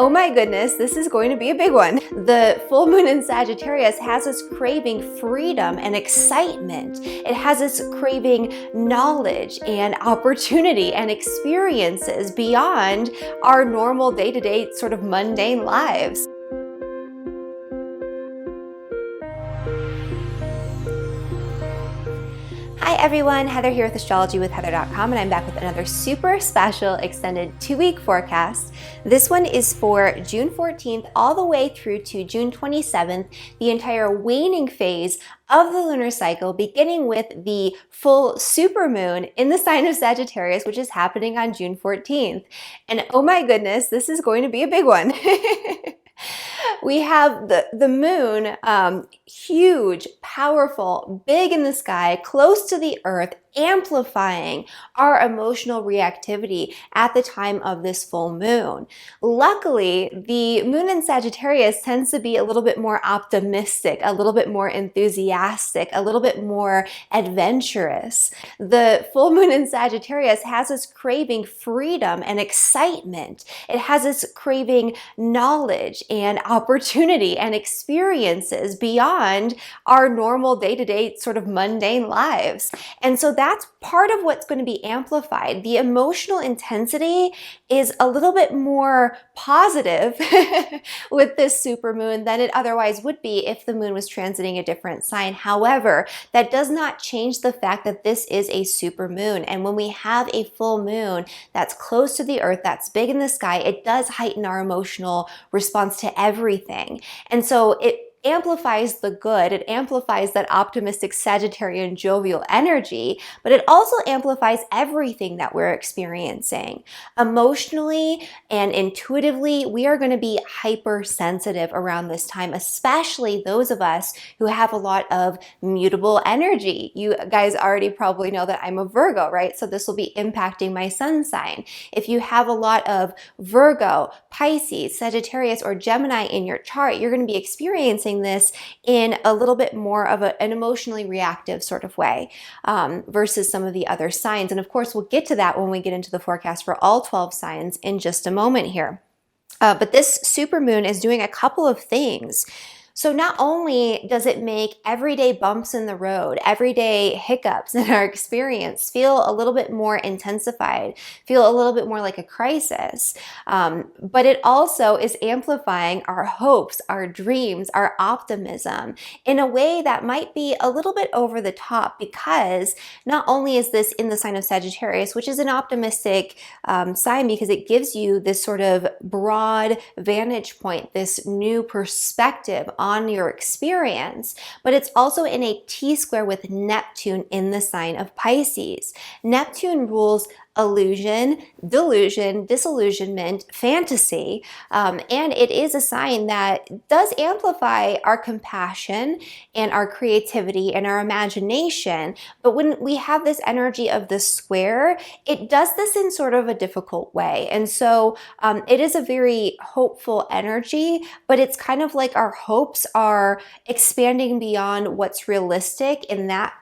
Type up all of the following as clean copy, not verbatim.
Oh my goodness, this is going to be a big one. The full moon in Sagittarius has us craving freedom and excitement. It has us craving knowledge and opportunity and experiences beyond our normal day-to-day sort of mundane lives. Hi everyone, Heather here with astrologywithheather.com, and I'm back with another super special extended 2-week forecast. This one is for June 14th all the way through to June 27th, the entire waning phase of the lunar cycle, beginning with the full supermoon in the sign of Sagittarius, which is happening on June 14th. And oh my goodness, this is going to be a big one. We have the moon, huge, powerful, big in the sky, close to the earth, amplifying our emotional reactivity at the time of this full moon. Luckily, the moon in Sagittarius tends to be a little bit more optimistic, a little bit more enthusiastic, a little bit more adventurous. The full moon in Sagittarius has us craving freedom and excitement. It has us craving knowledge and opportunity and experiences beyond our normal day-to-day sort of mundane lives. And so that's part of what's going to be amplified. The emotional intensity is a little bit more positive with this supermoon than it otherwise would be if the moon was transiting a different sign. However, that does not change the fact that this is a supermoon. And when we have a full moon that's close to the earth, that's big in the sky, it does heighten our emotional response to everything. And so it amplifies the good, it amplifies that optimistic Sagittarian jovial energy, but it also amplifies everything that we're experiencing. Emotionally and intuitively, we are going to be hypersensitive around this time, especially those of us who have a lot of mutable energy. You guys already probably know that I'm a Virgo, right? So this will be impacting my sun sign. If you have a lot of Virgo, Pisces, Sagittarius, or Gemini in your chart, you're going to be experiencing this in a little bit more of an emotionally reactive sort of way versus some of the other signs. And of course, we'll get to that when we get into the forecast for all 12 signs in just a moment here. But this supermoon is doing a couple of things. So not only does it make everyday bumps in the road, everyday hiccups in our experience feel a little bit more intensified, feel a little bit more like a crisis, but it also is amplifying our hopes, our dreams, our optimism in a way that might be a little bit over the top, because not only is this in the sign of Sagittarius, which is an optimistic sign because it gives you this sort of broad vantage point, this new perspective on your experience, but it's also in a T-square with Neptune in the sign of Pisces. Neptune rules illusion, delusion, disillusionment, fantasy, and it is a sign that does amplify our compassion and our creativity and our imagination. But when we have this energy of the square, it does this in sort of a difficult way. And so it is a very hopeful energy, but it's kind of like our hopes are expanding beyond what's realistic in that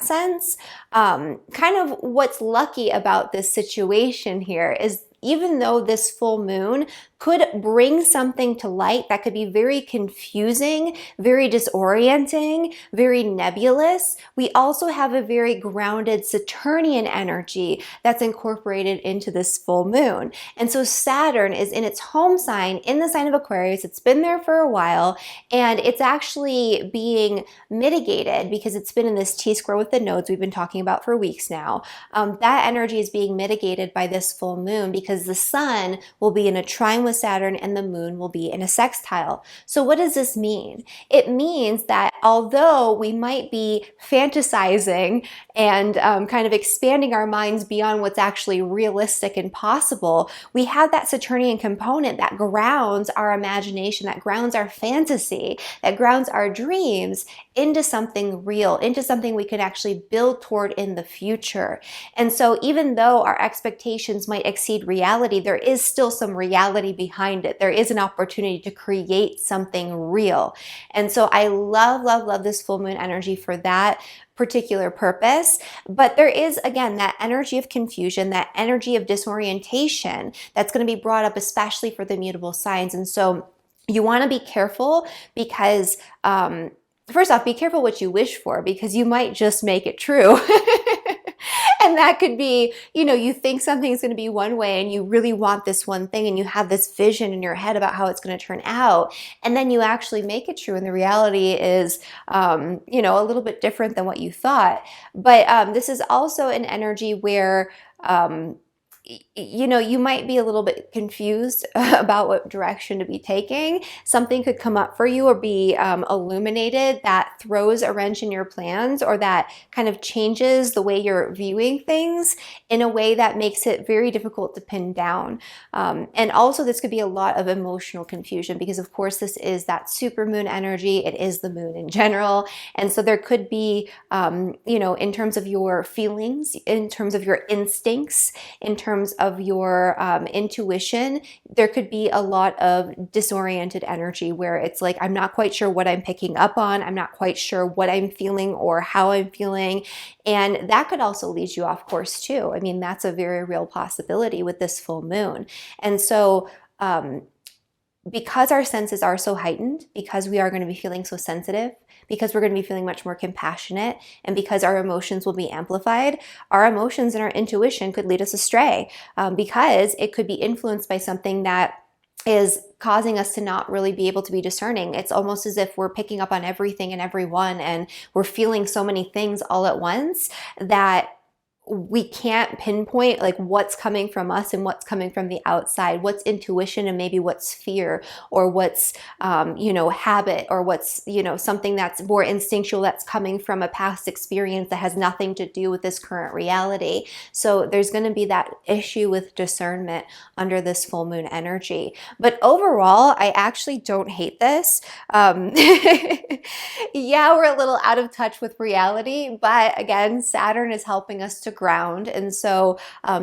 sense. Kind of what's lucky about this situation here is even though this full moon could bring something to light that could be very confusing, very disorienting, very nebulous, we also have a very grounded Saturnian energy that's incorporated into this full moon. And so Saturn is in its home sign, in the sign of Aquarius. It's been there for a while, and it's actually being mitigated because it's been in this T-square with the nodes we've been talking about for weeks now. That energy is being mitigated by this full moon because the sun will be in a trine with Saturn and the moon will be in a sextile. So what does this mean? It means that although we might be fantasizing and kind of expanding our minds beyond what's actually realistic and possible, we have that Saturnian component that grounds our imagination, that grounds our fantasy, that grounds our dreams into something real, into something we can actually build toward in the future. And so even though our expectations might exceed reality, there is still some reality behind it. There is an opportunity to create something real. And so I love, love, love this full moon energy for that particular purpose. But there is, again, that energy of confusion, that energy of disorientation that's going to be brought up, especially for the mutable signs. And so you want to be careful because, first off, be careful what you wish for, because you might just make it true. And that could be, you know, you think something's going to be one way and you really want this one thing and you have this vision in your head about how it's going to turn out. And then you actually make it true. And the reality is, you know, a little bit different than what you thought. But this is also an energy where, you know, you might be a little bit confused about what direction to be taking. Something could come up for you or be illuminated that throws a wrench in your plans, or that kind of changes the way you're viewing things in a way that makes it very difficult to pin down. And also this could be a lot of emotional confusion, because of course this is that supermoon energy. It is the moon in general. And so there could be, you know, in terms of your feelings, in terms of your instincts, in terms of your intuition, there could be a lot of disoriented energy where it's like, I'm not quite sure what I'm picking up on. I'm not quite sure what I'm feeling or how I'm feeling. And that could also lead you off course too. I mean, that's a very real possibility with this full moon. And so, because our senses are so heightened, because we are going to be feeling so sensitive, because we're going to be feeling much more compassionate, and because our emotions will be amplified, our emotions and our intuition could lead us astray, because it could be influenced by something that is causing us to not really be able to be discerning. It's almost as if we're picking up on everything and everyone, and we're feeling so many things all at once that we can't pinpoint like what's coming from us and what's coming from the outside, what's intuition and maybe what's fear, or what's, you know, habit, or what's, you know, something that's more instinctual that's coming from a past experience that has nothing to do with this current reality. So there's going to be that issue with discernment under this full moon energy. But overall, I actually don't hate this. Yeah, we're a little out of touch with reality, but again, Saturn is helping us to ground. And so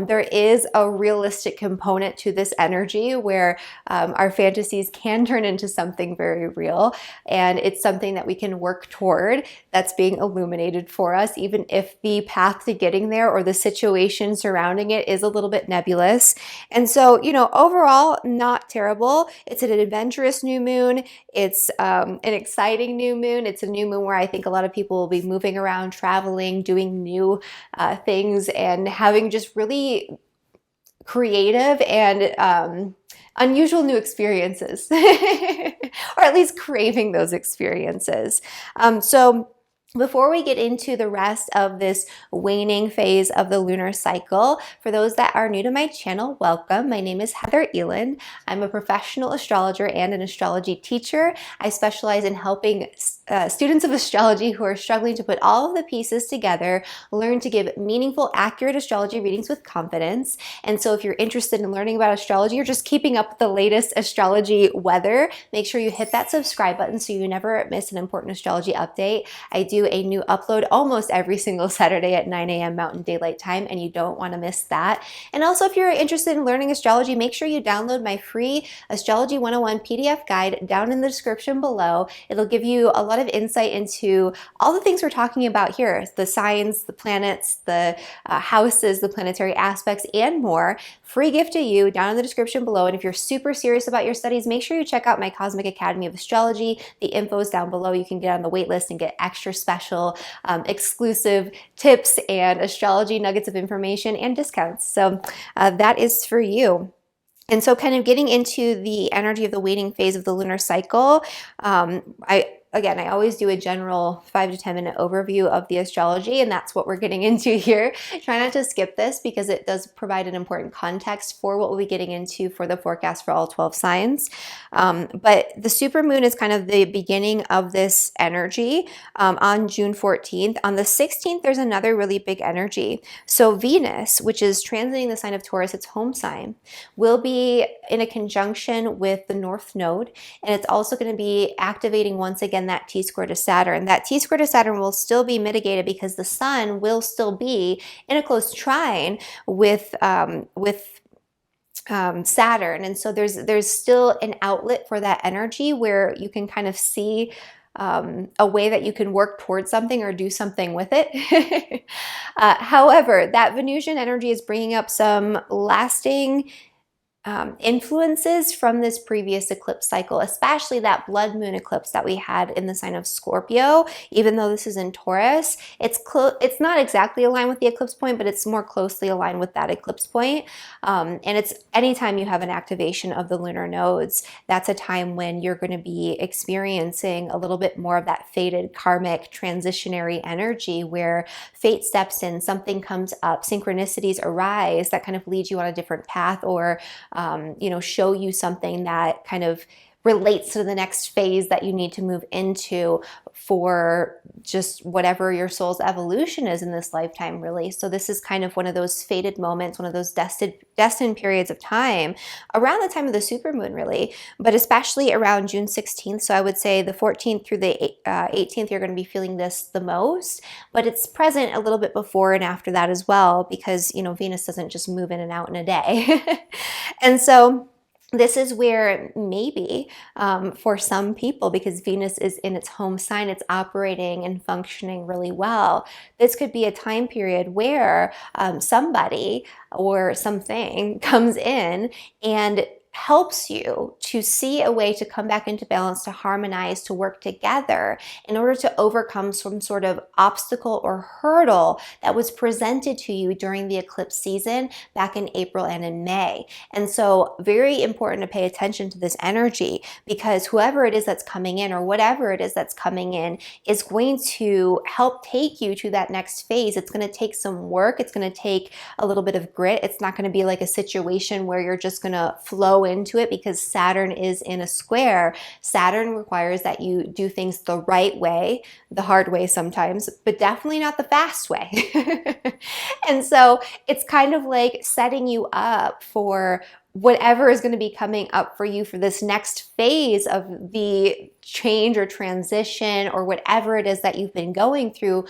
there is a realistic component to this energy where our fantasies can turn into something very real. And it's something that we can work toward that's being illuminated for us, even if the path to getting there or the situation surrounding it is a little bit nebulous. And so, you know, overall, not terrible. It's an adventurous new moon. It's an exciting new moon. It's a new moon where I think a lot of people will be moving around, traveling, doing new things, and having just really creative and unusual new experiences, or at least craving those experiences. So before we get into the rest of this waning phase of the lunar cycle, for those that are new to my channel, welcome. My name is Heather Eland. I'm a professional astrologer and an astrology teacher. I specialize in helping students of astrology who are struggling to put all of the pieces together, learn to give meaningful, accurate astrology readings with confidence. And so if you're interested in learning about astrology or just keeping up with the latest astrology weather, make sure you hit that subscribe button so you never miss an important astrology update. I do a new upload almost every single Saturday at 9 a.m. Mountain Daylight Time, and you don't want to miss that. And also, if you're interested in learning astrology, make sure you download my free Astrology 101 PDF guide down in the description below. It'll give you a lot of insight into all the things we're talking about here, the signs, the planets, the houses, the planetary aspects, and more. Free gift to you down in the description below. And if you're super serious about your studies, make sure you check out my Cosmic Academy of Astrology. The info is down below. You can get on the wait list and get extra special exclusive tips and astrology nuggets of information and discounts. So that is for you. And so kind of getting into the energy of the waning phase of the lunar cycle, I always do a general 5 to 10 minute overview of the astrology, and that's what we're getting into here. Try not to skip this because it does provide an important context for what we'll be getting into for the forecast for all 12 signs. But the supermoon is kind of the beginning of this energy on June 14th. On the 16th, there's another really big energy. So Venus, which is transiting the sign of Taurus, its home sign, will be in a conjunction with the North Node, and it's also going to be activating once again that T-square to Saturn. That T-square to Saturn will still be mitigated because the sun will still be in a close trine with Saturn. And so there's still an outlet for that energy where you can kind of see a way that you can work towards something or do something with it. However, that Venusian energy is bringing up some lasting influences from this previous eclipse cycle, especially that blood moon eclipse that we had in the sign of Scorpio. Even though this is in Taurus, it's not exactly aligned with the eclipse point, but it's more closely aligned with that eclipse point. And it's anytime you have an activation of the lunar nodes, that's a time when you're going to be experiencing a little bit more of that fated karmic transitionary energy where fate steps in, something comes up, synchronicities arise that kind of lead you on a different path, or show you something that kind of relates to the next phase that you need to move into for just whatever your soul's evolution is in this lifetime, really. So this is kind of one of those fated moments, one of those destined periods of time around the time of the supermoon, really, but especially around June 16th. So I would say the 14th through the 18th, you're going to be feeling this the most, but it's present a little bit before and after that as well, because, Venus doesn't just move in and out in a day. And so this is where maybe for some people, because Venus is in its home sign, it's operating and functioning really well. This could be a time period where somebody or something comes in and helps you to see a way to come back into balance, to harmonize, to work together in order to overcome some sort of obstacle or hurdle that was presented to you during the eclipse season back in April and in May. And so very important to pay attention to this energy, because whoever it is that's coming in, or whatever it is that's coming in, is going to help take you to that next phase. It's going to take some work. It's going to take a little bit of grit. It's not going to be like a situation where you're just going to flow into it, because Saturn is in a square. Saturn requires that you do things the right way, the hard way sometimes, but definitely not the fast way. And so it's kind of like setting you up for whatever is going to be coming up for you for this next phase of the change or transition, or whatever it is that you've been going through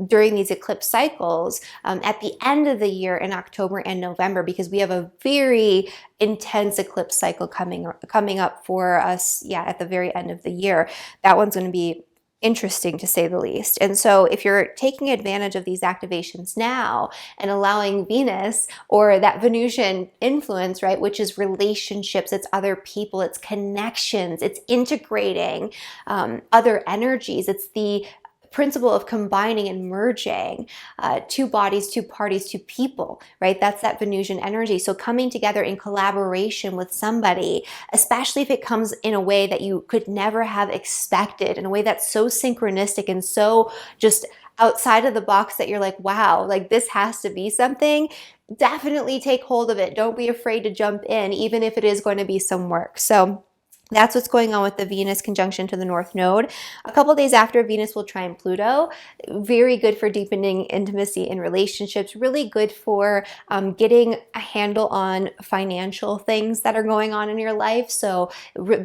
during these eclipse cycles at the end of the year in October and November, because we have a very intense eclipse cycle coming up for us, at the very end of the year. That one's going to be interesting, to say the least. And so if you're taking advantage of these activations now and allowing Venus, or that Venusian influence, right, which is relationships, it's other people, it's connections, it's integrating other energies, it's the principle of combining and merging two bodies, two parties, two people, right? That's that Venusian energy. So coming together in collaboration with somebody, especially if it comes in a way that you could never have expected, in a way that's so synchronistic and so just outside of the box that you're like, wow, like this has to be something. Definitely take hold of it. Don't be afraid to jump in, even if it is going to be some work. So that's what's going on with the Venus conjunction to the North Node. A couple days after, Venus will trine Pluto. Very good for deepening intimacy in relationships. Really good for getting a handle on financial things that are going on in your life. So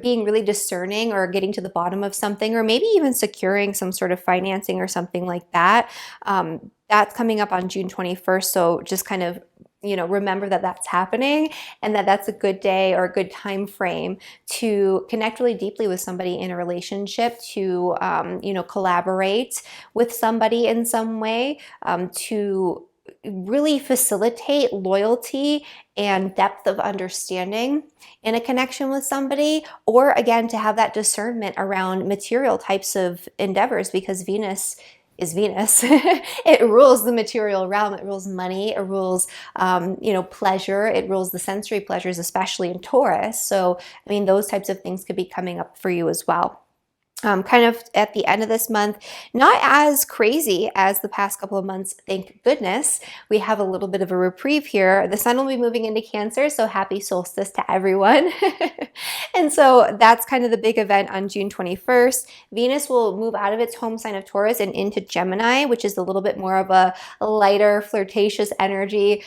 being really discerning, or getting to the bottom of something, or maybe even securing some sort of financing or something like that. That's coming up on June 21st. So just kind of remember that that's happening, and that that's a good day or a good time frame to connect really deeply with somebody in a relationship, to collaborate with somebody in some way, to really facilitate loyalty and depth of understanding in a connection with somebody, or again, to have that discernment around material types of endeavors, because Venus is Venus. It rules the material realm. It rules money. It rules, pleasure. It rules the sensory pleasures, especially in Taurus. So, I mean, those types of things could be coming up for you as well. Kind of at the end of this month, not as crazy as the past couple of months, thank goodness. We have a little bit of a reprieve here. The sun will be moving into Cancer, so happy solstice to everyone. And And so that's kind of the big event on June 21st. Venus will move out of its home sign of Taurus and into Gemini, which is a little bit more of a lighter, flirtatious energy,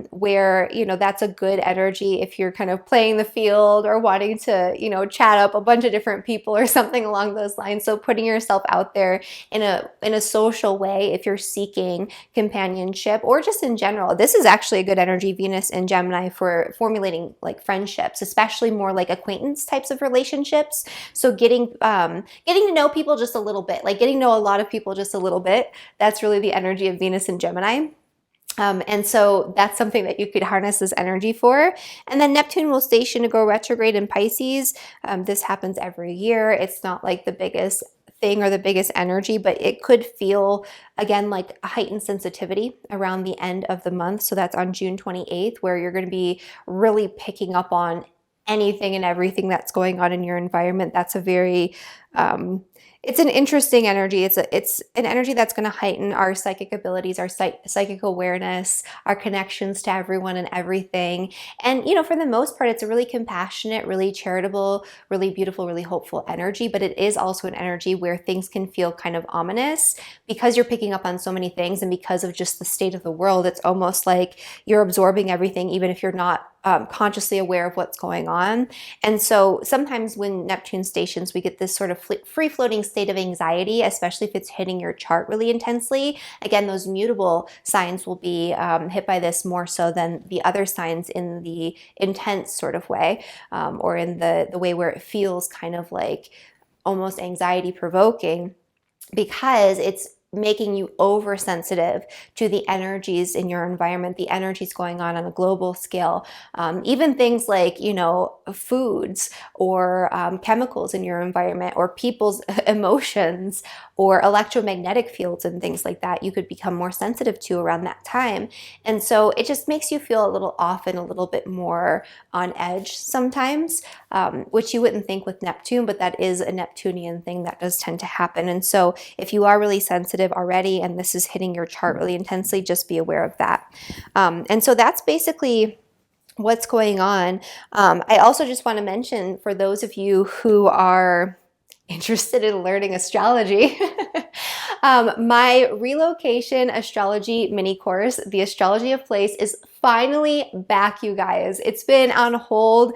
where, you know, that's a good energy if you're kind of playing the field or wanting to, you know, chat up a bunch of different people or something along those lines. So putting yourself out there in a social way if you're seeking companionship or just in general. This is actually a good energy, Venus and Gemini, for formulating like friendships, especially more like acquaintance types of relationships. So getting to know people just a little bit, like getting to know a lot of people just a little bit. That's really the energy of Venus and Gemini. And so that's something that you could harness this energy for. And then Neptune will station to go retrograde in Pisces. This happens every year. It's not like the biggest thing or the biggest energy, but it could feel, again, like a heightened sensitivity around the end of the month. So that's on June 28th, where you're going to be really picking up on anything and everything that's going on in your environment. That's a very, it's an interesting energy. It's an energy that's going to heighten our psychic abilities, our psychic awareness, our connections to everyone and everything. And, you know, for the most part, it's a really compassionate, really charitable, really beautiful, really hopeful energy. But it is also an energy where things can feel kind of ominous because you're picking up on so many things, and because of just the state of the world. It's almost like you're absorbing everything, even if you're not consciously aware of what's going on. And so sometimes when Neptune stations, we get this sort of free-floating state of anxiety, especially if it's hitting your chart really intensely. Again, those mutable signs will be hit by this more so than the other signs in the intense sort of way, or in the way where it feels kind of like almost anxiety provoking, because it's making you oversensitive to the energies in your environment, the energies going on a global scale. Even things like, you know, foods or chemicals in your environment, or people's emotions, or electromagnetic fields and things like that, you could become more sensitive to around that time. And so it just makes you feel a little off and a little bit more on edge sometimes, which you wouldn't think with Neptune, but that is a Neptunian thing that does tend to happen. And so if you are really sensitive already and this is hitting your chart really intensely, just be aware of that. And so that's basically what's going on. I also just want to mention, for those of you who are interested in learning astrology, my Relocation astrology mini course, The Astrology of Place, is finally back, you guys. It's been on hold,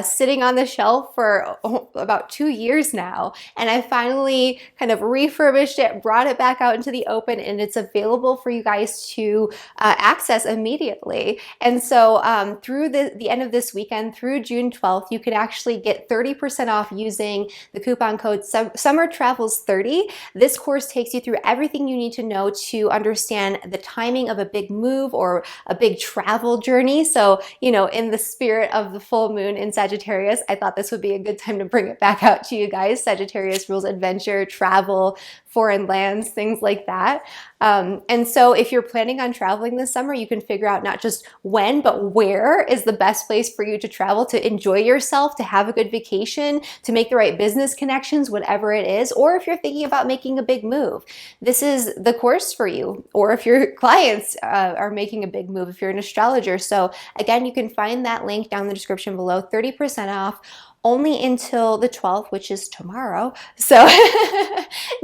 sitting on the shelf for about 2 years now, and I finally kind of refurbished it, brought it back out into the open, and it's available for you guys to access immediately. And so through the end of this weekend, through June 12th, you can actually get 30% off using the coupon code Summer Travels 30. This course takes you through everything you need to know to understand the timing of a big move or a big travel journey. So, you know, in the spirit of the full moon in Sagittarius, I thought this would be a good time to bring it back out to you guys. Sagittarius rules adventure, travel, foreign lands, things like that. And so if you're planning on traveling this summer, you can figure out not just when, but where is the best place for you to travel, to enjoy yourself, to have a good vacation, to make the right business connections, whatever it is. Or if you're thinking about making a big move, this is the course for you. Or if your clients are making a big move, if you're an astrologer. So again, you can find that link down in the description below, 30% off. Only until the 12th, which is tomorrow. So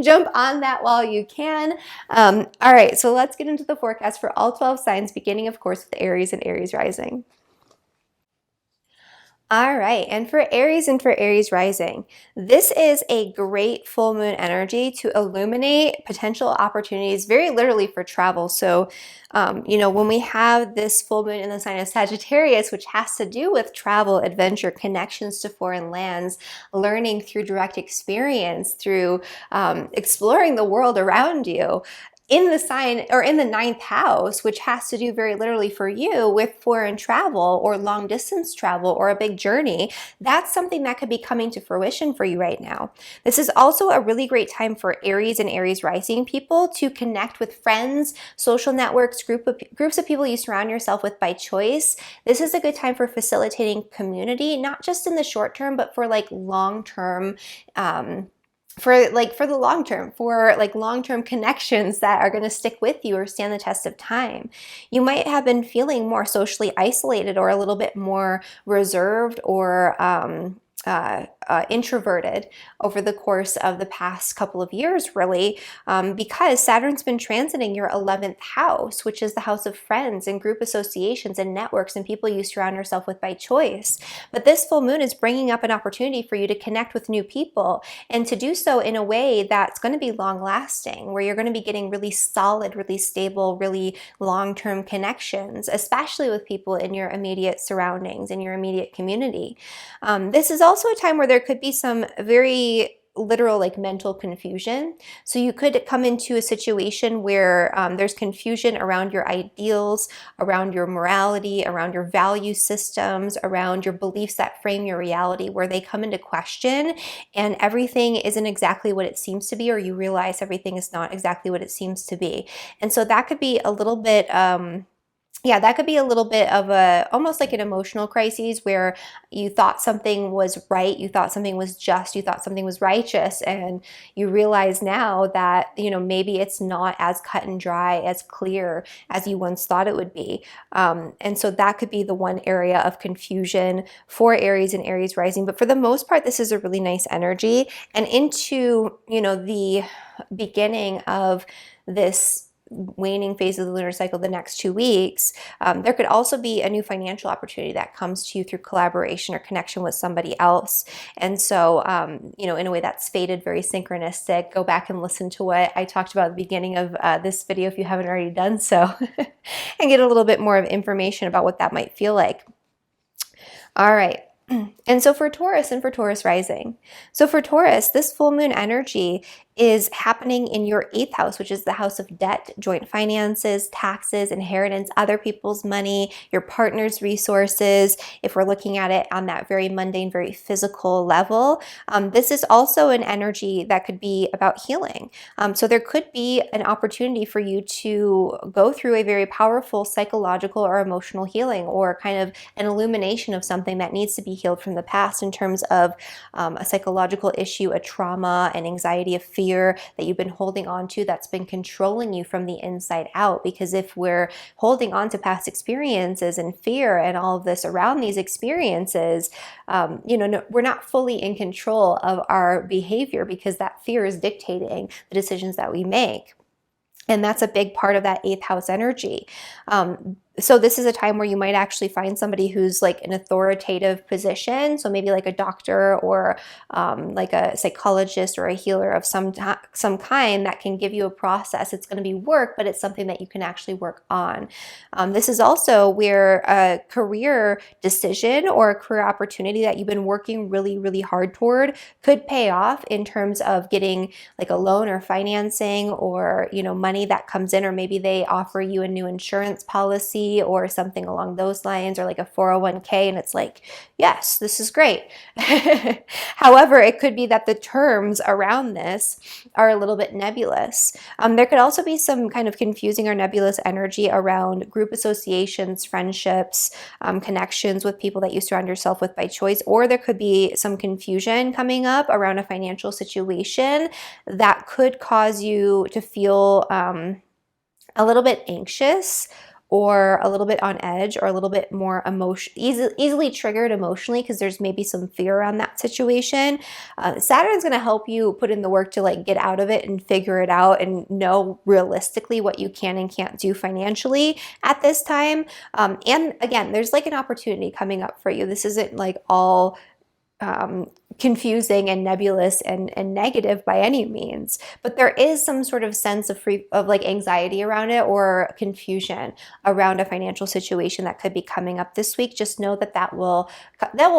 jump on that while you can. All right, so let's get into the forecast for all 12 signs, beginning, of course, with Aries and Aries rising. All right, and for Aries rising, this is a great full moon energy to illuminate potential opportunities, very literally for travel. So, you know, when we have this full moon in the sign of Sagittarius, which has to do with travel, adventure, connections to foreign lands, learning through direct experience, through exploring the world around you, in the sign or in the 9th house, which has to do very literally for you with foreign travel or long distance travel or a big journey, that's something that could be coming to fruition for you right now. This is also a really great time for Aries and Aries rising people to connect with friends, social networks, groups of people you surround yourself with by choice. This is a good time for facilitating community, not just in the short term, but for like long term, for the long term, for like long-term connections that are going to stick with you or stand the test of time. You might have been feeling more socially isolated or a little bit more reserved or introverted over the course of the past couple of years, really, because Saturn's been transiting your 11th house, which is the house of friends and group associations and networks and people you surround yourself with by choice. But this full moon is bringing up an opportunity for you to connect with new people, and to do so in a way that's going to be long lasting, where you're going to be getting really solid, really stable, really long-term connections, especially with people in your immediate surroundings, in your immediate community. This is also a time where there could be some very literal like mental confusion. So you could come into a situation where there's confusion around your ideals, around your morality, around your value systems, around your beliefs that frame your reality, where they come into question and everything isn't exactly what it seems to be, or you realize everything is not exactly what it seems to be. And so that could be a little bit yeah, that could be a little bit of a, almost like an emotional crisis, where you thought something was right, you thought something was just, you thought something was righteous, and you realize now that, you know, maybe it's not as cut and dry, as clear as you once thought it would be. And so that could be the one area of confusion for Aries and Aries rising. But for the most part, this is a really nice energy. And into, you know, the beginning of this waning phase of the lunar cycle, the next 2 weeks, there could also be a new financial opportunity that comes to you through collaboration or connection with somebody else. And so, you know, in a way that's fated, very synchronistic. Go back and listen to what I talked about at the beginning of this video if you haven't already done so, and get a little bit more of information about what that might feel like. All right. And so for Taurus and for Taurus rising. So for Taurus, this full moon energy is happening in your 8th house, which is the house of debt, joint finances, taxes, inheritance, other people's money, your partner's resources. If we're looking at it on that very mundane, very physical level, this is also an energy that could be about healing. So there could be an opportunity for you to go through a very powerful psychological or emotional healing, or kind of an illumination of something that needs to be healed from the past, in terms of a psychological issue, a trauma, an anxiety, a fear that you've been holding on to that's been controlling you from the inside out. Because if we're holding on to past experiences and fear and all of this around these experiences, you know, we're not fully in control of our behavior, because that fear is dictating the decisions that we make. And that's a big part of that 8th house energy. So this is a time where you might actually find somebody who's like an authoritative position. So maybe like a doctor, or like a psychologist or a healer of some kind, that can give you a process. It's going to be work, but it's something that you can actually work on. This is also where a career decision or a career opportunity that you've been working really, really hard toward could pay off, in terms of getting like a loan or financing, or, you know, money that comes in, or maybe they offer you a new insurance policy or something along those lines, or like a 401k, and it's like, yes, this is great. However, it could be that the terms around this are a little bit nebulous. There could also be some kind of confusing or nebulous energy around group associations, friendships, connections with people that you surround yourself with by choice, or there could be some confusion coming up around a financial situation that could cause you to feel a little bit anxious, or a little bit on edge, or a little bit more easily triggered emotionally, because there's maybe some fear around that situation. Saturn's going to help you put in the work to like get out of it and figure it out, and know realistically what you can and can't do financially at this time. And again, there's like an opportunity coming up for you. This isn't like all confusing and nebulous and negative by any means, but there is some sort of sense of like anxiety around it, or confusion around a financial situation that could be coming up this week. Just know that that will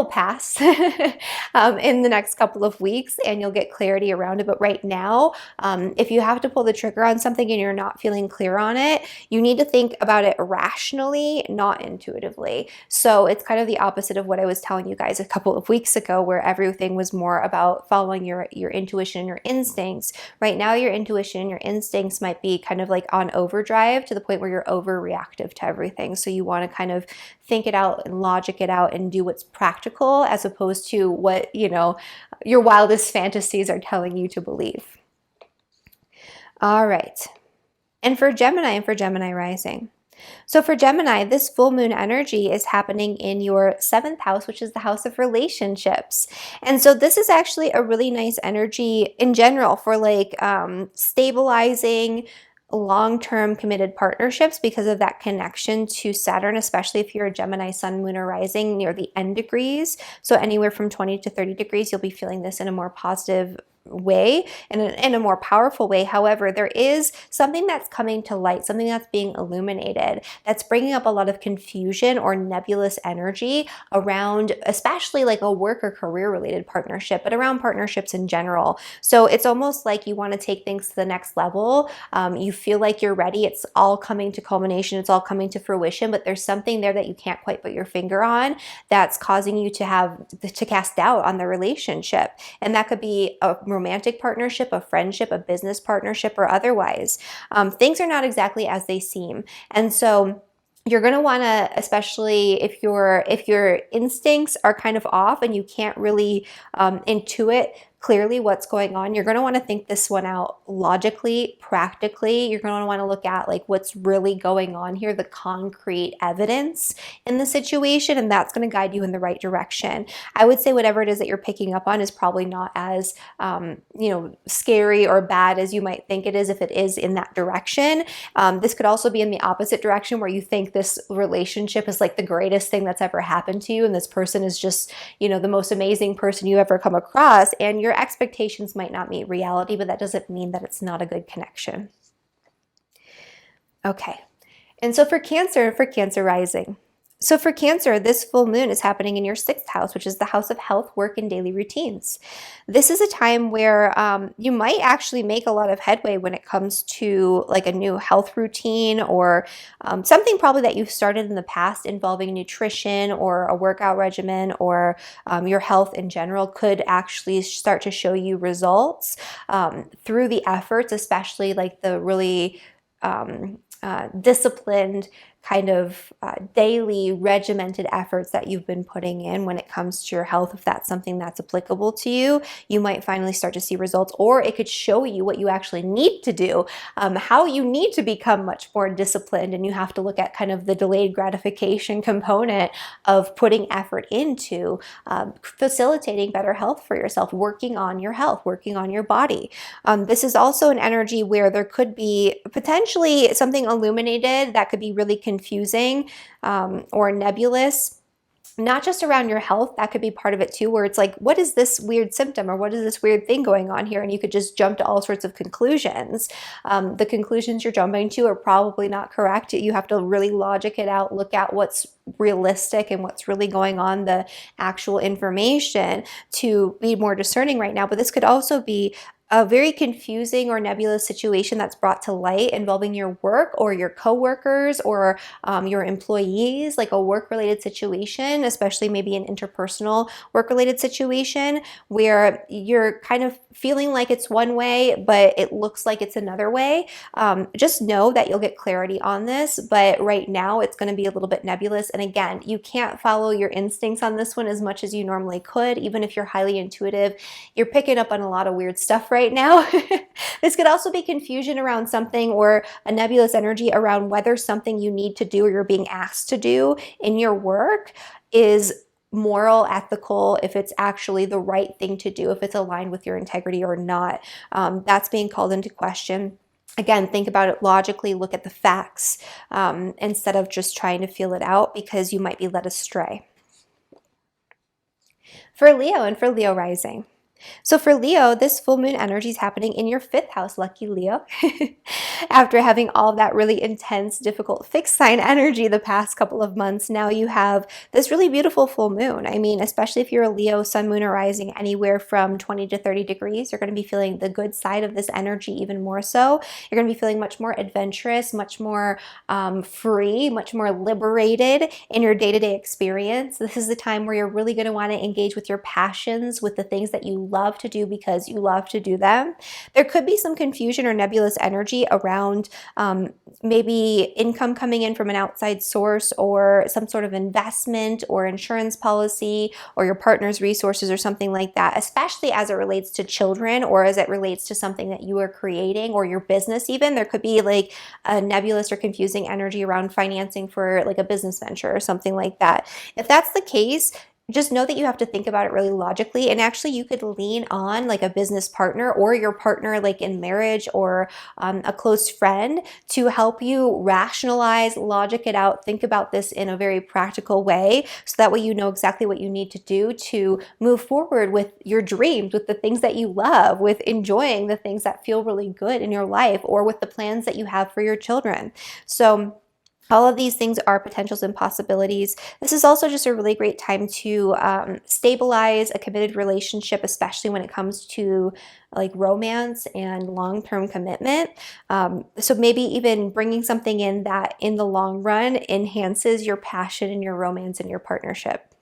pass in the next couple of weeks, and you'll get clarity around it. But right now, if you have to pull the trigger on something and you're not feeling clear on it, you need to think about it rationally, not intuitively. So it's kind of the opposite of what I was telling you guys a couple of weeks ago, where everything was more about following your intuition and your instincts. Right now, your intuition and your instincts might be kind of like on overdrive, to the point where you're overreactive to everything. So you want to kind of think it out and logic it out and do what's practical, as opposed to what, you know, your wildest fantasies are telling you to believe. All right. And for Gemini rising. So for Gemini, this full moon energy is happening in your 7th house, which is the house of relationships. And so this is actually a really nice energy in general for like stabilizing long-term committed partnerships because of that connection to Saturn, especially if you're a Gemini sun, moon, or rising near the end degrees. So anywhere from 20 to 30 degrees, you'll be feeling this in a more positive way and in a more powerful way. However, there is something that's coming to light, something that's being illuminated, that's bringing up a lot of confusion or nebulous energy around, especially like a work or career related partnership, but around partnerships in general. So it's almost like you want to take things to the next level. You feel like you're ready. It's all coming to culmination. It's all coming to fruition, but there's something there that you can't quite put your finger on that's causing you to cast doubt on the relationship. And that could be a romantic partnership, a friendship, a business partnership, or otherwise. Things are not exactly as they seem. And so you're going to want to, especially if your instincts are kind of off and you can't really intuit clearly what's going on, you're going to want to think this one out logically, practically. You're going to want to look at like what's really going on here, the concrete evidence in the situation, and that's going to guide you in the right direction. I would say whatever it is that you're picking up on is probably not as scary or bad as you might think it is if it is in that direction. This could also be in the opposite direction where you think this relationship is like the greatest thing that's ever happened to you, and this person is just, the most amazing person you ever come across, and your expectations might not meet reality, but that doesn't mean that it's not a good connection. Okay, and so for Cancer rising. So for Cancer, this full moon is happening in your 6th house, which is the house of health, work, and daily routines. This is a time where you might actually make a lot of headway when it comes to like a new health routine or something probably that you've started in the past involving nutrition or a workout regimen or your health in general could actually start to show you results through the efforts, especially like the really disciplined kind of daily regimented efforts that you've been putting in when it comes to your health. If that's something that's applicable to you, you might finally start to see results, or it could show you what you actually need to do, how you need to become much more disciplined, and you have to look at kind of the delayed gratification component of putting effort into facilitating better health for yourself, working on your health, working on your body. This is also an energy where there could be potentially something illuminated that could be really confusing or nebulous, not just around your health. That could be part of it too, where it's like, what is this weird symptom or what is this weird thing going on here? And you could just jump to all sorts of conclusions. The conclusions you're jumping to are probably not correct. You have to really logic it out, look at what's realistic and what's really going on, the actual information, to be more discerning right now. But this could also be a very confusing or nebulous situation that's brought to light involving your work or your coworkers or your employees, like a work-related situation, especially maybe an interpersonal work-related situation where you're kind of feeling like it's one way, but it looks like it's another way. Just know that you'll get clarity on this, but right now it's going to be a little bit nebulous. And again, you can't follow your instincts on this one as much as you normally could. Even if you're highly intuitive, you're picking up on a lot of weird stuff right now. This could also be confusion around something or a nebulous energy around whether something you need to do or you're being asked to do in your work is moral, ethical, if it's actually the right thing to do, if it's aligned with your integrity or not. That's being called into question. Again, think about it logically, look at the facts instead of just trying to feel it out, because you might be led astray. For Leo and for Leo rising. So for Leo, this full moon energy is happening in your 5th house, lucky Leo. After having all of that really intense, difficult fixed sign energy the past couple of months, now you have this really beautiful full moon. I mean, especially if you're a Leo, sun, moon, or rising anywhere from 20 to 30 degrees, you're going to be feeling the good side of this energy even more so. You're going to be feeling much more adventurous, much more free, much more liberated in your day-to-day experience. This is the time where you're really going to want to engage with your passions, with the things that you love to do because you love to do them. There could be some confusion or nebulous energy around maybe income coming in from an outside source, or some sort of investment or insurance policy, or your partner's resources or something like that, especially as it relates to children or as it relates to something that you are creating or your business even. There could be like a nebulous or confusing energy around financing for like a business venture or something like that. If that's the case, just know that you have to think about it really logically, and actually you could lean on like a business partner or your partner like in marriage, or a close friend, to help you rationalize, logic it out, think about this in a very practical way, so that way you know exactly what you need to do to move forward with your dreams, with the things that you love, with enjoying the things that feel really good in your life, or with the plans that you have for your children. So all of these things are potentials and possibilities. This is also just a really great time to stabilize a committed relationship, especially when it comes to like romance and long-term commitment. So maybe even bringing something in that in the long run enhances your passion and your romance and your partnership.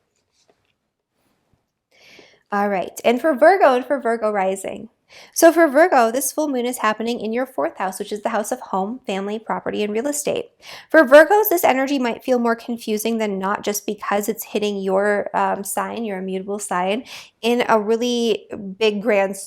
All right, and for Virgo rising. So for Virgo, this full moon is happening in your 4th house, which is the house of home, family, property, and real estate. For Virgos, this energy might feel more confusing than not, just because it's hitting your sign, your immutable sign, in a really big grand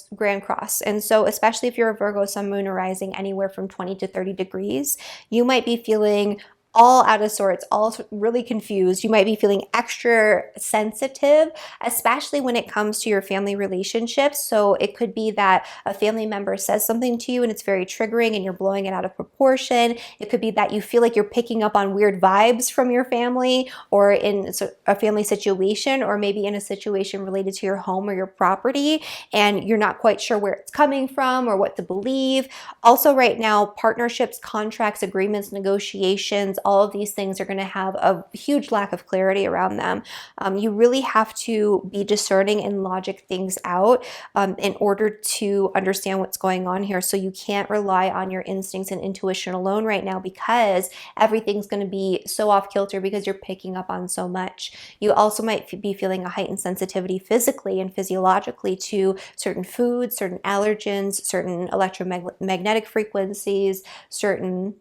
cross. And so especially if you're a Virgo sun, moon, or rising anywhere from 20 to 30 degrees, you might be feeling all out of sorts, all really confused. You might be feeling extra sensitive, especially when it comes to your family relationships. So it could be that a family member says something to you and it's very triggering and you're blowing it out of proportion. It could be that you feel like you're picking up on weird vibes from your family, or in a family situation, or maybe in a situation related to your home or your property, and you're not quite sure where it's coming from or what to believe. Also right now, partnerships, contracts, agreements, negotiations, all of these things are going to have a huge lack of clarity around them. You really have to be discerning and logic things out in order to understand what's going on here. So you can't rely on your instincts and intuition alone right now, because everything's going to be so off kilter because you're picking up on so much. You also might be feeling a heightened sensitivity physically and physiologically to certain foods, certain allergens, certain electromagnetic frequencies, certain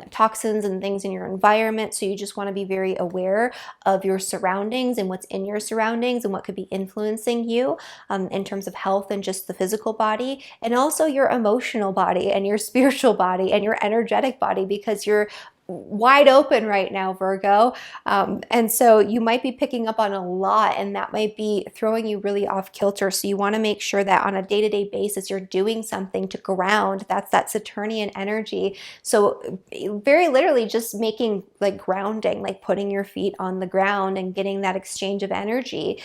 toxins and things in your environment. So you just want to be very aware of your surroundings and what's in your surroundings and what could be influencing you in terms of health and just the physical body, and also your emotional body and your spiritual body and your energetic body, because you're wide open right now, Virgo. And so you might be picking up on a lot, and that might be throwing you really off kilter. So you want to make sure that on a day-to-day basis, you're doing something to ground. That's that Saturnian energy. So very literally just making like grounding, like putting your feet on the ground and getting that exchange of energy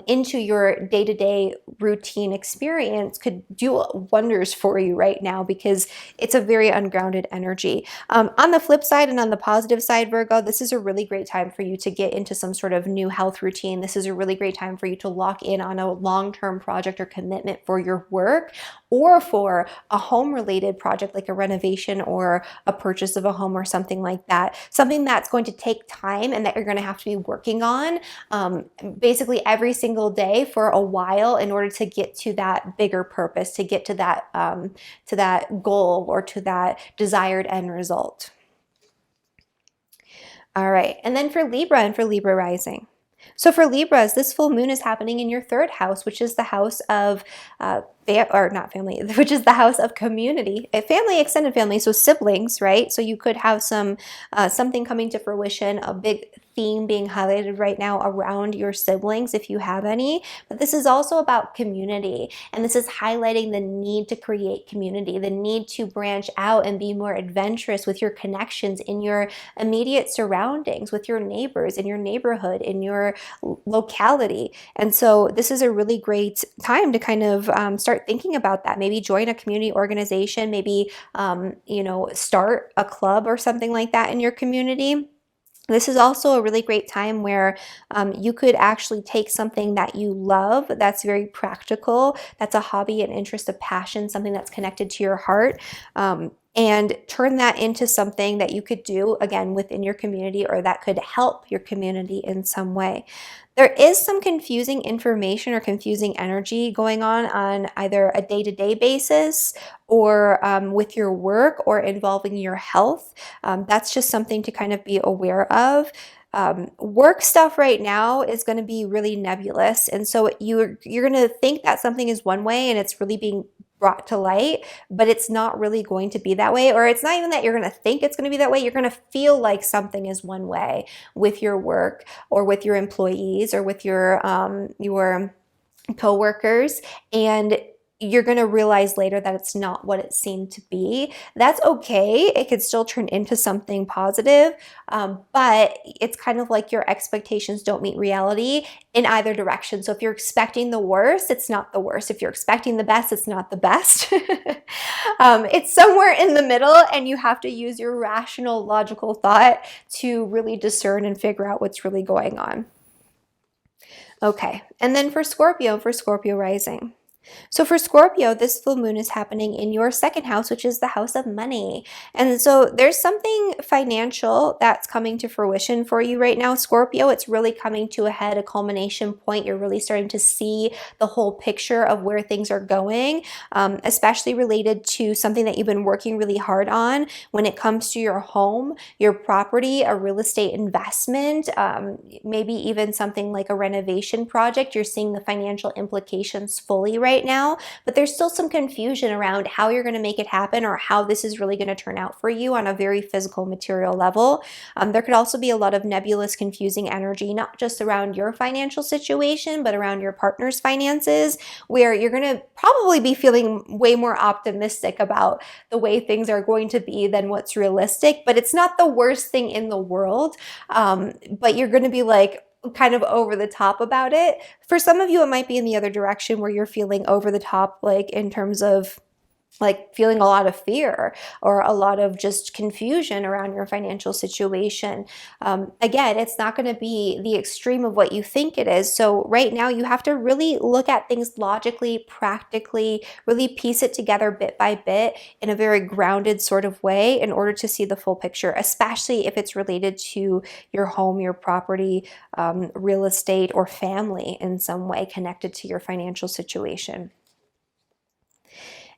into your day-to-day routine experience could do wonders for you right now, because it's a very ungrounded energy. On the flip side, and on the positive side, Virgo, this is a really great time for you to get into some sort of new health routine. This is a really great time for you to lock in on a long-term project or commitment for your work, or for a home-related project like a renovation or a purchase of a home or something like that. Something that's going to take time and that you're going to have to be working on basically every single day for a while in order to get to that bigger purpose, to get to that goal or to that desired end result. All right, and then for Libra and for Libra rising. So for Libras, this full moon is happening in your 3rd house, which is the house of which is the house of community, a family, extended family, so siblings, right? So you could have something coming to fruition, a big theme being highlighted right now around your siblings, if you have any. But this is also about community, and this is highlighting the need to create community, the need to branch out and be more adventurous with your connections in your immediate surroundings, with your neighbors, in your neighborhood, in your locality. And so this is a really great time to kind of start thinking about that. Maybe join a community organization, maybe start a club or something like that in your community. This is also a really great time where you could actually take something that you love, that's very practical, that's a hobby, an interest, a passion, something that's connected to your heart, and turn that into something that you could do again within your community, or that could help your community in some way. There is some confusing information or confusing energy going on either a day-to-day basis or with your work or involving your health. That's just something to kind of be aware of. Work stuff right now is going to be really nebulous, and so you're going to think that something is one way and it's really being brought to light, but it's not really going to be that way. Or it's not even that you're going to think it's going to be that way. You're going to feel like something is one way with your work or with your employees or with your coworkers, and you're going to realize later that it's not what it seemed to be. That's okay. It could still turn into something positive, but it's kind of like your expectations don't meet reality in either direction. So if you're expecting the worst, it's not the worst. If you're expecting the best, it's not the best. It's somewhere in the middle, and you have to use your rational, logical thought to really discern and figure out what's really going on. Okay, and then for Scorpio rising. So for Scorpio, this full moon is happening in your second house, which is the house of money. And so there's something financial that's coming to fruition for you right now, Scorpio. It's really coming to a head, a culmination point. You're really starting to see the whole picture of where things are going, especially related to something that you've been working really hard on when it comes to your home, your property, a real estate investment, maybe even something like a renovation project. You're seeing the financial implications fully right now, but there's still some confusion around how you're going to make it happen or how this is really going to turn out for you on a very physical, material level. There could also be a lot of nebulous, confusing energy, not just around your financial situation, but around your partner's finances, where you're going to probably be feeling way more optimistic about the way things are going to be than what's realistic. But it's not the worst thing in the world, but you're going to be like, kind of over the top about it. For some of you, it might be in the other direction where you're feeling over the top, like in terms of like feeling a lot of fear or a lot of just confusion around your financial situation. Again, it's not going to be the extreme of what you think it is. So right now you have to really look at things logically, practically, really piece it together bit by bit in a very grounded sort of way in order to see the full picture, especially if it's related to your home, your property, real estate, or family in some way connected to your financial situation.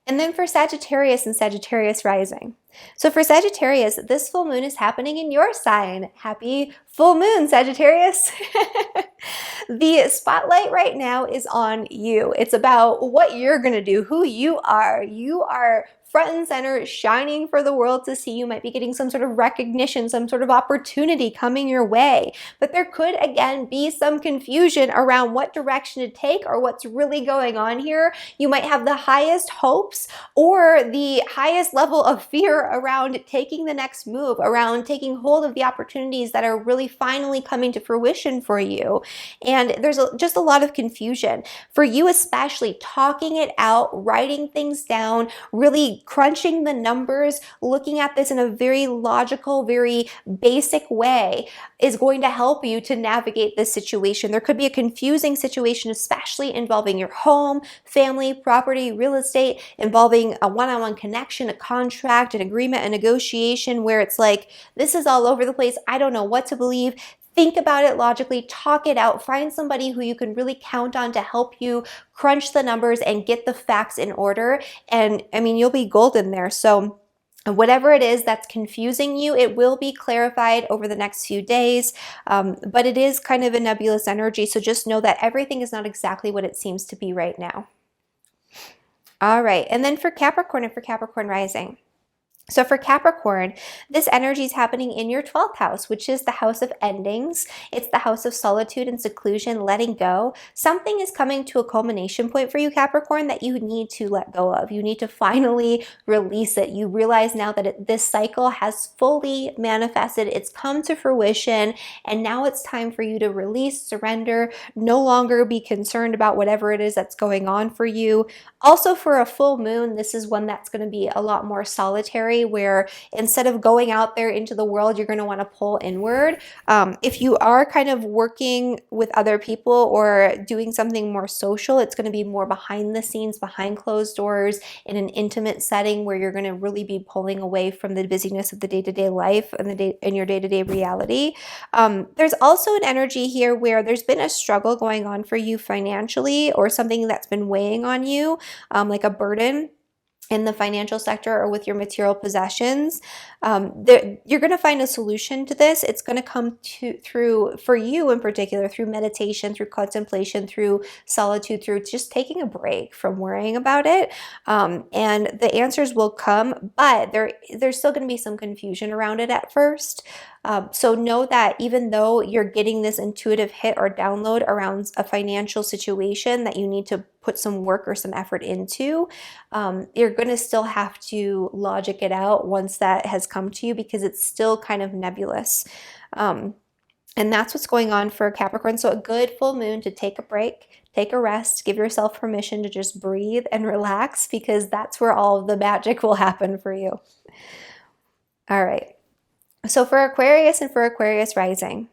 And then for Sagittarius and Sagittarius rising. So for Sagittarius, this full moon is happening in your sign. Happy full moon, Sagittarius. The spotlight right now is on you. It's about what you're going to do, who you are. You are front and center, shining for the world to see. You might be getting some sort of recognition, some sort of opportunity coming your way. But there could, again, be some confusion around what direction to take or what's really going on here. You might have the highest hopes or the highest level of fear around taking the next move, around taking hold of the opportunities that are really finally coming to fruition for you. And there's just a lot of confusion. For you especially, talking it out, writing things down, really crunching the numbers, looking at this in a very logical, very basic way is going to help you to navigate this situation. There could be a confusing situation, especially involving your home, family, property, real estate, involving a one-on-one connection, a contract, an agreement, a negotiation, where it's like, this is all over the place. I don't know what to believe. Think about it logically, talk it out, find somebody who you can really count on to help you crunch the numbers and get the facts in order. And I mean, you'll be golden there. So whatever it is that's confusing you, it will be clarified over the next few days, but it is kind of a nebulous energy. So just know that everything is not exactly what it seems to be right now. All right, and then for Capricorn and for Capricorn rising. So for Capricorn, this energy is happening in your 12th house, which is the house of endings. It's the house of solitude and seclusion, letting go. Something is coming to a culmination point for you, Capricorn, that you need to let go of. You need to finally release it. You realize now that this cycle has fully manifested. It's come to fruition, and now it's time for you to release, surrender, no longer be concerned about whatever it is that's going on for you. Also for a full moon, this is one that's going to be a lot more solitary Fluff-free, where instead of going out there into the world, you're going to want to pull inward. If you are kind of working with other people or doing something more social, it's going to be more behind the scenes, behind closed doors, in an intimate setting where you're going to really be pulling away from the busyness of the day-to-day life and in your day-to-day reality. There's also an energy here where there's been a struggle going on for you financially, or something that's been weighing on you, like a burden in the financial sector or with your material possessions. You're going to find a solution to this. It's going to come through, for you in particular, through meditation, through contemplation, through solitude, through just taking a break from worrying about it. And the answers will come, but there's still going to be some confusion around it at first. So know that even though you're getting this intuitive hit or download around a financial situation that you need to put some work or some effort into, you're going to still have to logic it out once that has come to you, because it's still kind of nebulous. And that's what's going on for Capricorn. So a good full moon to take a break, take a rest, give yourself permission to just breathe and relax, because that's where all of the magic will happen for you. All right. So for Aquarius and for Aquarius rising,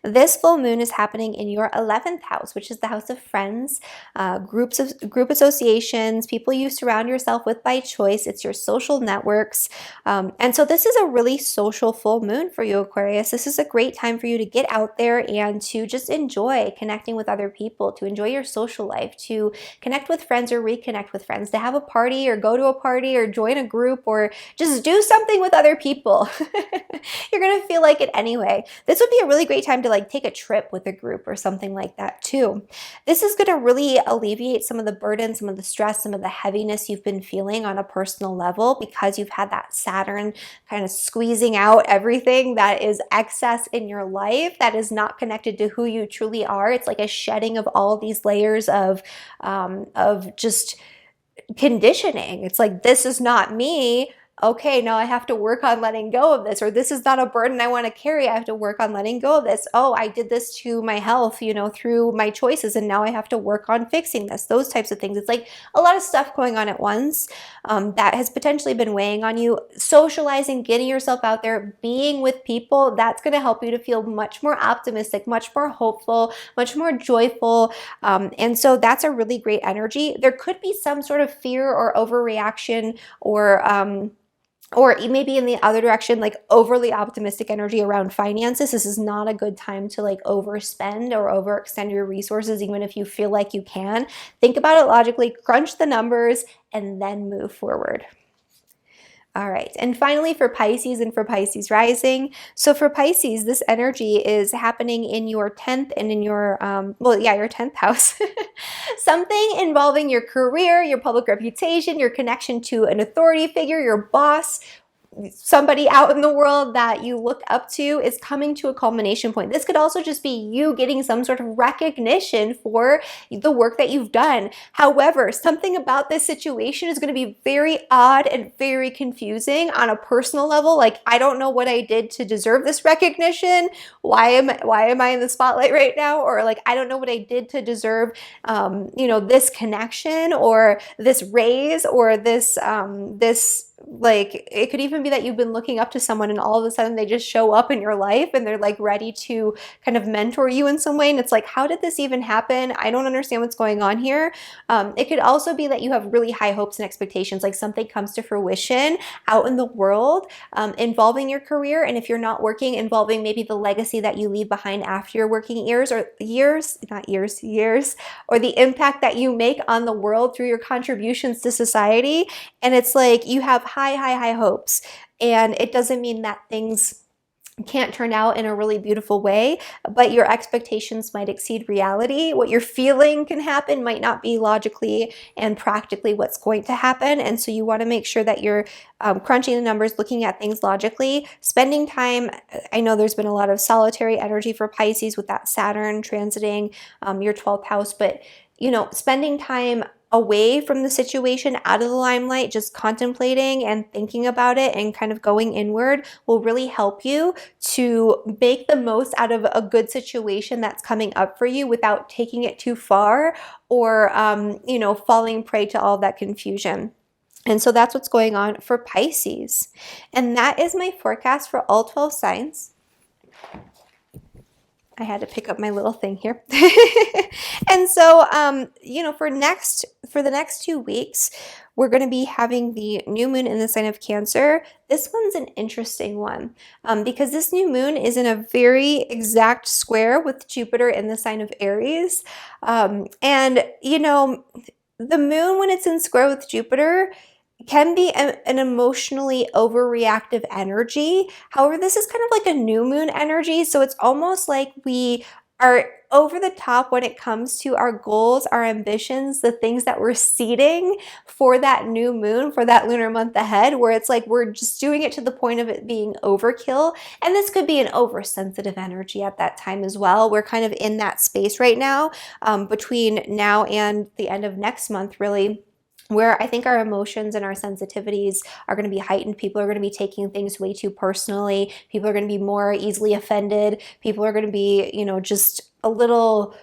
this full moon is happening in your 11th house, which is the house of friends, group associations, people you surround yourself with by choice. It's your social networks. And so this is a really social full moon for you, Aquarius. This is a great time for you to get out there and to just enjoy connecting with other people, to enjoy your social life, to connect with friends or reconnect with friends, to have a party or go to a party or join a group or just do something with other people. You're going to feel like it anyway. This would be a really great time to like take a trip with a group or something like that too. This is going to really alleviate some of the burden, some of the stress, some of the heaviness you've been feeling on a personal level, because you've had that Saturn kind of squeezing out everything that is excess in your life that is not connected to who you truly are. It's like a shedding of all these layers of just conditioning. It's like, this is not me. Okay, now I have to work on letting go of this, or this is not a burden I want to carry. I have to work on letting go of this. Oh, I did this to my health, through my choices, and now I have to work on fixing this. Those types of things. It's like a lot of stuff going on at once that has potentially been weighing on you. Socializing, getting yourself out there, being with people, that's going to help you to feel much more optimistic, much more hopeful, much more joyful. And so that's a really great energy. There could be some sort of fear or overreaction, or maybe in the other direction, like overly optimistic energy around finances. This is not a good time to like overspend or overextend your resources, even if you feel like you can. Think about it logically, crunch the numbers, and then move forward. All right, and finally for Pisces and for Pisces rising. So for Pisces, this energy is happening in your 10th and in your, your 10th house. Something involving your career, your public reputation, your connection to an authority figure, your boss, somebody out in the world that you look up to is coming to a culmination point. This could also just be you getting some sort of recognition for the work that you've done. However, something about this situation is going to be very odd and very confusing on a personal level. Like, I don't know what I did to deserve this recognition. Why am I in the spotlight right now? Or like, I don't know what I did to deserve, this connection or this raise or this, like, it could even be that you've been looking up to someone and all of a sudden they just show up in your life and they're like ready to kind of mentor you in some way. And it's like, how did this even happen? I don't understand what's going on here. It could also be that you have really high hopes and expectations, like something comes to fruition out in the world involving your career. And if you're not working, involving maybe the legacy that you leave behind after your working years, or years, or the impact that you make on the world through your contributions to society. And it's like you have high hopes, and it doesn't mean that things can't turn out in a really beautiful way, but your expectations might exceed reality. What you're feeling can happen might not be logically and practically what's going to happen. And so you want to make sure that you're crunching the numbers, looking at things logically, spending time. I know there's been a lot of solitary energy for Pisces with that Saturn transiting your 12th house, but spending time away from the situation, out of the limelight, just contemplating and thinking about it and kind of going inward will really help you to make the most out of a good situation that's coming up for you without taking it too far or, falling prey to all that confusion. And so that's what's going on for Pisces. And that is my forecast for all 12 signs. I had to pick up my little thing here. And so, you know, for the next 2 weeks, we're going to be having the new moon in the sign of Cancer. This one's an interesting one because this new moon is in a very exact square with Jupiter in the sign of Aries. And, you know, the moon, when it's in square with Jupiter, can be an emotionally overreactive energy. However, this is kind of like a new moon energy. So it's almost like we are over the top when it comes to our goals, our ambitions, the things that we're seeding for that new moon, for that lunar month ahead, where it's like we're just doing it to the point of it being overkill. And this could be an oversensitive energy at that time as well. We're kind of in that space right now, between now and the end of next month, really, where I think our emotions and our sensitivities are going to be heightened. People are going to be taking things way too personally. People are going to be more easily offended. People are going to be, you know, just a little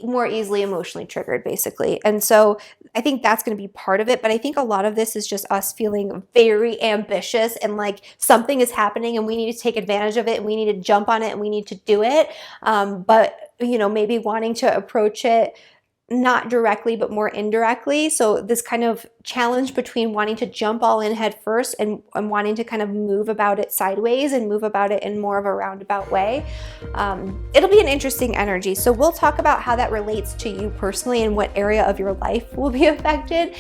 more easily emotionally triggered, basically. And so I think that's going to be part of it. But I think a lot of this is just us feeling very ambitious and like something is happening and we need to take advantage of it and we need to jump on it and we need to do it. But, you know, maybe wanting to approach it not directly, but more indirectly. So this kind of challenge between wanting to jump all in head first and wanting to kind of move about it sideways and move about it in more of a roundabout way. It'll be an interesting energy. So we'll talk about how that relates to you personally and what area of your life will be affected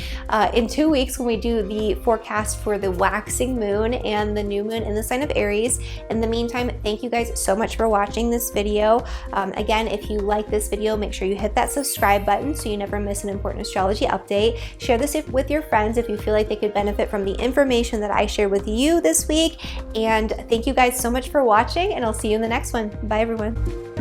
in 2 weeks when we do the forecast for the waxing moon and the new moon in the sign of Aries. In the meantime, thank you guys so much for watching this video. Again, if you like this video, make sure you hit that subscribe button so you never miss an important astrology update. Share this with your friends if you feel like they could benefit from the information that I share with you this week. And thank you guys so much for watching, and I'll see you in the next one. Bye, everyone.